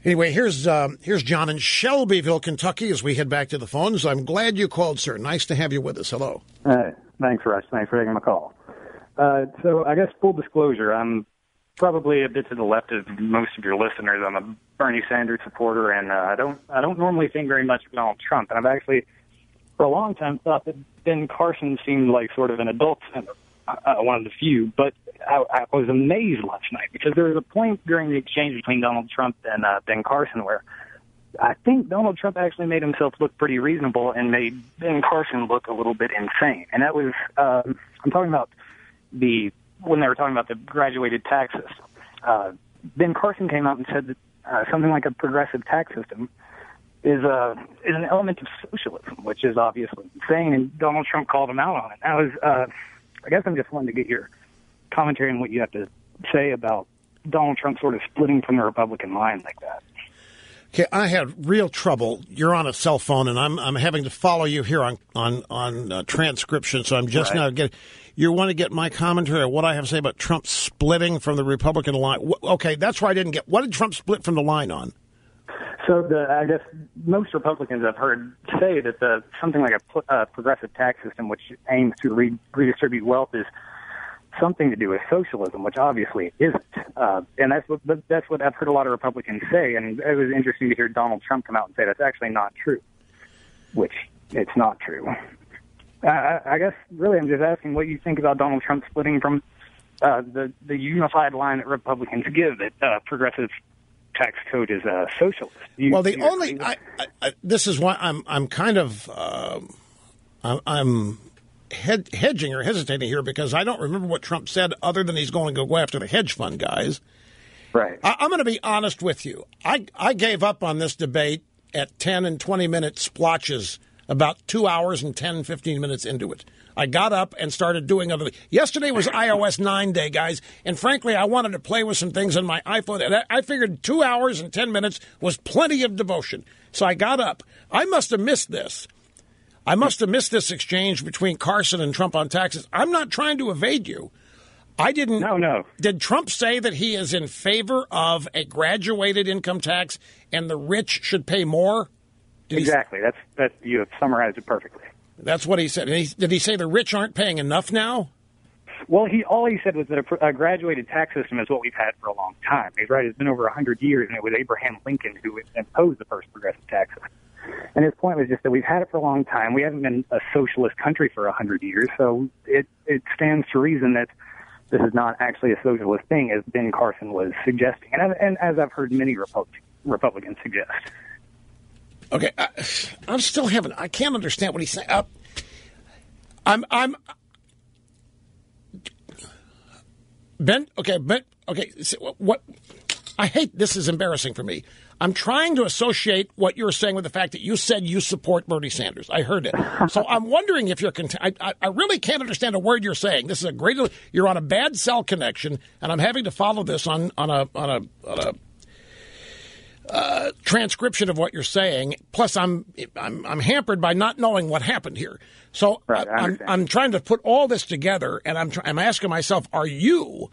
Anyway, here's John in Shelbyville, Kentucky, as we head back to the phones. I'm glad you called, sir. Nice to have you with us. Hello. Thanks, Rush. Thanks for taking my call. So I guess full disclosure, I'm probably a bit to the left of most of your listeners. I'm a Bernie Sanders supporter, and I don't normally think very much of Donald Trump. And I've actually, for a long time, thought that Ben Carson seemed like sort of an adult senator, one of the few. But I was amazed last night because there was a point during the exchange between Donald Trump and Ben Carson where I think Donald Trump actually made himself look pretty reasonable and made Ben Carson look a little bit insane. And that was, I'm talking about when they were talking about the graduated tax system. Ben Carson came out and said that something like a progressive tax system is an element of socialism, which is obviously insane, and Donald Trump called him out on it. I guess I'm just wanting to get your commentary on what you have to say about Donald Trump sort of splitting from the Republican line like that. Okay, I had real trouble. You're on a cell phone, and I'm having to follow you here on transcription. So I'm just now getting. You want to get my commentary on what I have to say about Trump splitting from the Republican line? Okay, that's where I didn't get. What did Trump split from the line on? So I guess most Republicans I've heard say that something like a progressive tax system, which aims to redistribute wealth, is something to do with socialism, which obviously it isn't. And that's what I've heard a lot of Republicans say. And it was interesting to hear Donald Trump come out and say that's actually not true, which it's not true. I guess really I'm just asking what you think about Donald Trump splitting from the unified line that Republicans give that progressive tax code is socialist. Well, the only this is why I'm kind of I'm hedging or hesitating here because I don't remember what Trump said other than he's going to go after the hedge fund guys. Right. I'm going to be honest with you. I gave up on this debate at 10 and 20 minute splotches about 2 hours and 10, 15 minutes into it. I got up and started doing other things. Yesterday was iOS 9 day, guys, and frankly, I wanted to play with some things on my iPhone, and I figured 2 hours and 10 minutes was plenty of devotion. So I got up. I must have missed this. I must have missed this exchange between Carson and Trump on taxes. I'm not trying to evade you. I didn't. No. Did Trump say that he is in favor of a graduated income tax and the rich should pay more? Exactly. That's you have summarized it perfectly. That's what he said. And did he say the rich aren't paying enough now? Well, all he said was that a graduated tax system is what we've had for a long time. He's right. It's been over 100 years, and it was Abraham Lincoln who imposed the first progressive tax system. And his point was just that we've had it for a long time. We haven't been a socialist country for 100 years, so it stands to reason that this is not actually a socialist thing, as Ben Carson was suggesting, and as I've heard many Republicans suggest. Okay, I'm still having. I can't understand what he's saying. Ben. Okay. So what? I hate this. Is embarrassing for me. I'm trying to associate what you're saying with the fact that you said you support Bernie Sanders. I heard it. So I'm wondering if you're. I really can't understand a word you're saying. This is a great. You're on a bad cell connection, and I'm having to follow this on a transcription of what you're saying. Plus, I'm hampered by not knowing what happened here. So right, I'm trying to put all this together, and I'm asking myself: are you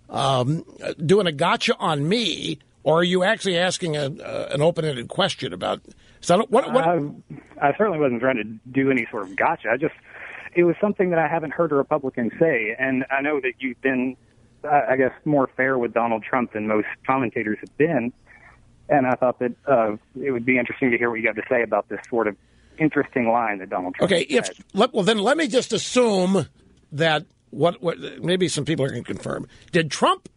doing a gotcha on me, or are you actually asking an open-ended question about? So what? I certainly wasn't trying to do any sort of gotcha. It was something that I haven't heard a Republican say, and I know that you've been, I guess, more fair with Donald Trump than most commentators have been. And I thought that it would be interesting to hear what you have to say about this sort of interesting line that Donald Trump had. Then let me just assume that what maybe some people are going to confirm. Did Trump,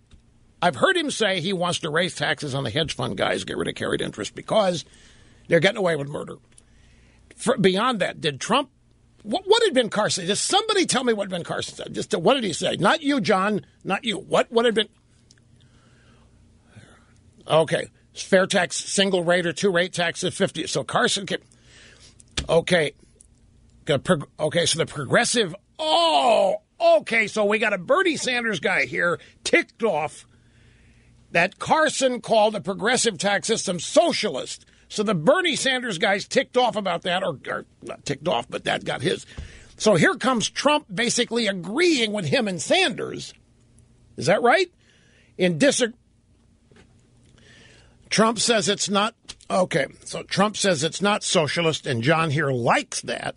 I've heard him say he wants to raise taxes on the hedge fund guys, get rid of carried interest because they're getting away with murder. Beyond that, did Trump, what had Ben Carson, just somebody tell me what Ben Carson said. Just what did he say? Not you, John, not you. What had been, okay. Fair tax, single rate or two rate tax at 50. So Carson can, okay. Okay, so the progressive, okay, so we got a Bernie Sanders guy here ticked off that Carson called the progressive tax system socialist. So the Bernie Sanders guy's ticked off about that, or not ticked off, but that got his. So here comes Trump basically agreeing with him and Sanders. Is that right? In Trump says it's not. Okay, so Trump says it's not socialist, and John here likes that.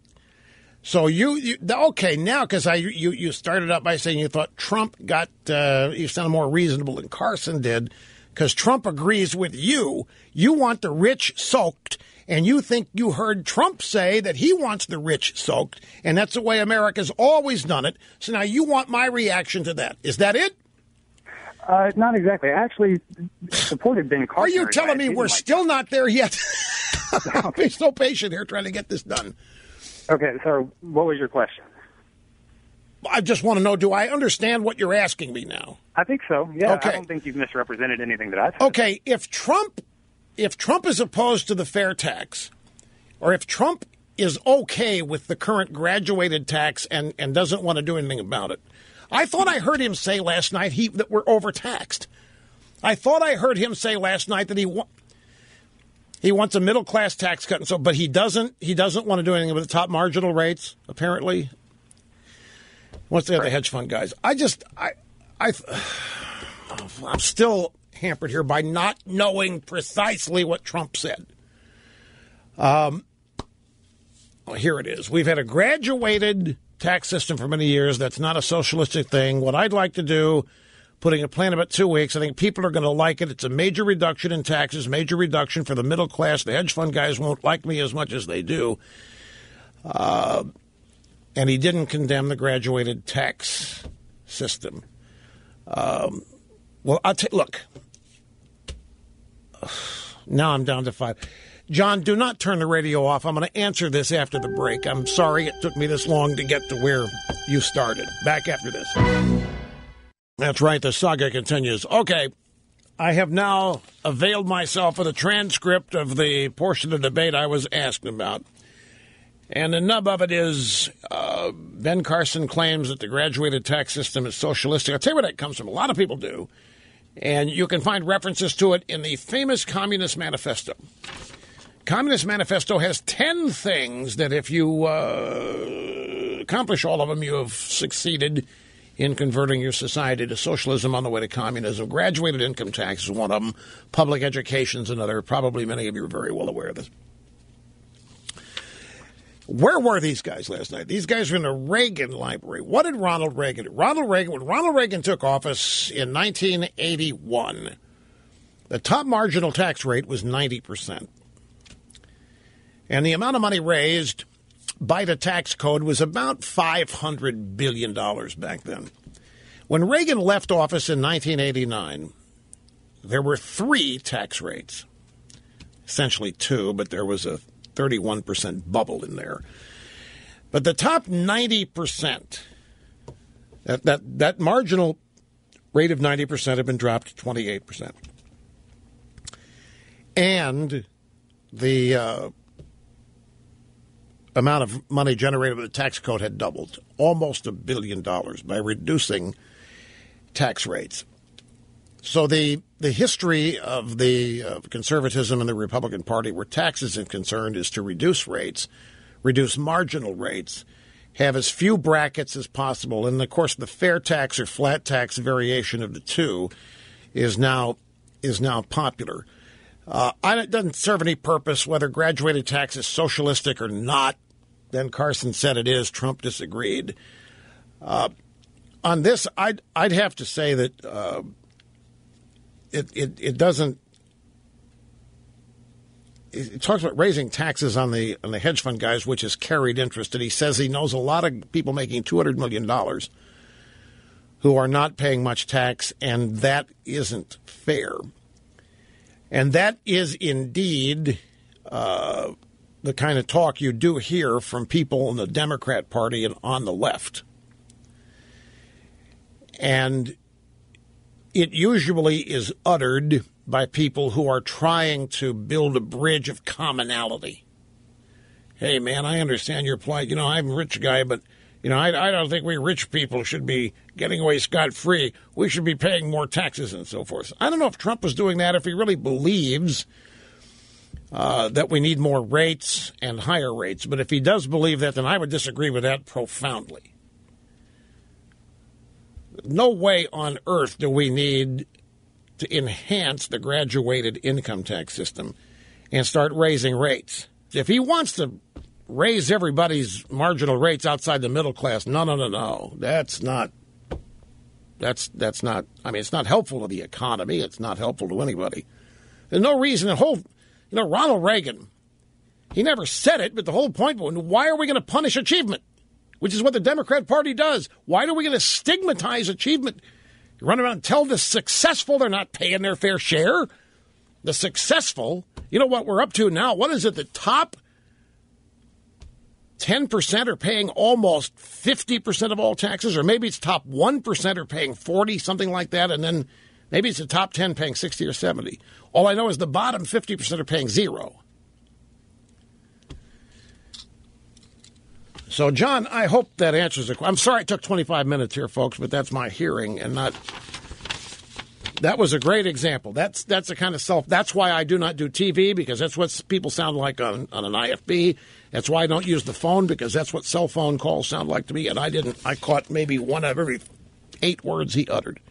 So you okay now, because you started out by saying you thought Trump you sounded more reasonable than Carson did, because Trump agrees with you. You want the rich soaked, and you think you heard Trump say that he wants the rich soaked, and that's the way America's always done it. So now you want my reaction to that. Is that it? Not exactly. I actually supported Ben Carson. Are you telling me we're still not there yet? I'll be so patient here trying to get this done. Okay, so what was your question? I just want to know, do I understand what you're asking me now? I think so, yeah. Okay. I don't think you've misrepresented anything that I said. Okay, if Trump is opposed to the fair tax, or if Trump is okay with the current graduated tax and doesn't want to do anything about it, I thought I heard him say last night that we're overtaxed. I thought I heard him say last night that he wants a middle class tax cut, and so, but he doesn't want to do anything with the top marginal rates. Apparently, what's the other hedge fund guys? I'm still hampered here by not knowing precisely what Trump said. Here it is. We've had a graduated tax system for many years. That's not a socialistic thing. What I'd like to do, putting a plan about 2 weeks, I think people are going to like it. It's a major reduction in taxes, major reduction for the middle class. The hedge fund guys won't like me as much as they do. And he didn't condemn the graduated tax system. Well, look, now I'm down to 5. John, do not turn the radio off. I'm going to answer this after the break. I'm sorry it took me this long to get to where you started. Back after this. That's right. The saga continues. Okay. I have now availed myself of the transcript of the portion of the debate I was asked about. And the nub of it is Ben Carson claims that the graduated tax system is socialistic. I'll tell you where that comes from. A lot of people do. And you can find references to it in the famous Communist Manifesto. Communist Manifesto has 10 things that if you accomplish all of them, you have succeeded in converting your society to socialism on the way to communism. Graduated income tax is one of them. Public education is another. Probably many of you are very well aware of this. Where were these guys last night? These guys were in the Reagan library. What did Ronald Reagan do? When Ronald Reagan took office in 1981, the top marginal tax rate was 90%. And the amount of money raised by the tax code was about $500 billion back then. When Reagan left office in 1989, there were 3 tax rates. Essentially 2, but there was a 31% bubble in there. But the top 90%, that marginal rate of 90% had been dropped to 28%. And the amount of money generated by the tax code had doubled, almost $1 billion by reducing tax rates. So the history of the conservatism in the Republican Party where taxes are concerned is to reduce rates, reduce marginal rates, have as few brackets as possible. And, of course, the fair tax or flat tax variation of the two is now popular. It doesn't serve any purpose whether graduated tax is socialistic or not. Ben Carson said it is. Trump disagreed. On this, I'd have to say that it doesn't. It talks about raising taxes on the hedge fund guys, which is carried interest, and he says he knows a lot of people making $200 million who are not paying much tax, and that isn't fair. And that is indeed the kind of talk you do hear from people in the Democrat Party and on the left. And it usually is uttered by people who are trying to build a bridge of commonality. Hey, man, I understand your plight. I'm a rich guy, but, I don't think we rich people should be getting away scot-free. We should be paying more taxes and so forth. I don't know if Trump was doing that, if he really believes that we need more rates and higher rates. But if he does believe that, then I would disagree with that profoundly. No way on earth do we need to enhance the graduated income tax system and start raising rates. If he wants to raise everybody's marginal rates outside the middle class, no. That's not. I mean, it's not helpful to the economy. It's not helpful to anybody. There's no reason. Ronald Reagan, he never said it, but the whole point was, why are we going to punish achievement? Which is what the Democrat Party does. Why are we going to stigmatize achievement? You run around and tell the successful they're not paying their fair share. The successful, you know what we're up to now? What is it? The top 10% are paying almost 50% of all taxes, or maybe it's top 1% are paying 40, something like that, and then maybe it's the top 10 paying 60 or 70. All I know is the bottom 50% are paying zero. So, John, I hope that answers the question. I'm sorry it took 25 minutes here, folks, but that's my hearing and not. That was a great example. That's the kind of that's why I do not do TV, because that's what people sound like on an IFB. That's why I don't use the phone, because that's what cell phone calls sound like to me. And I caught maybe one of every 8 words he uttered.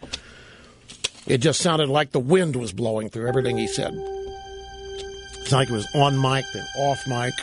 It just sounded like the wind was blowing through everything he said. It's like it was on mic, then off mic.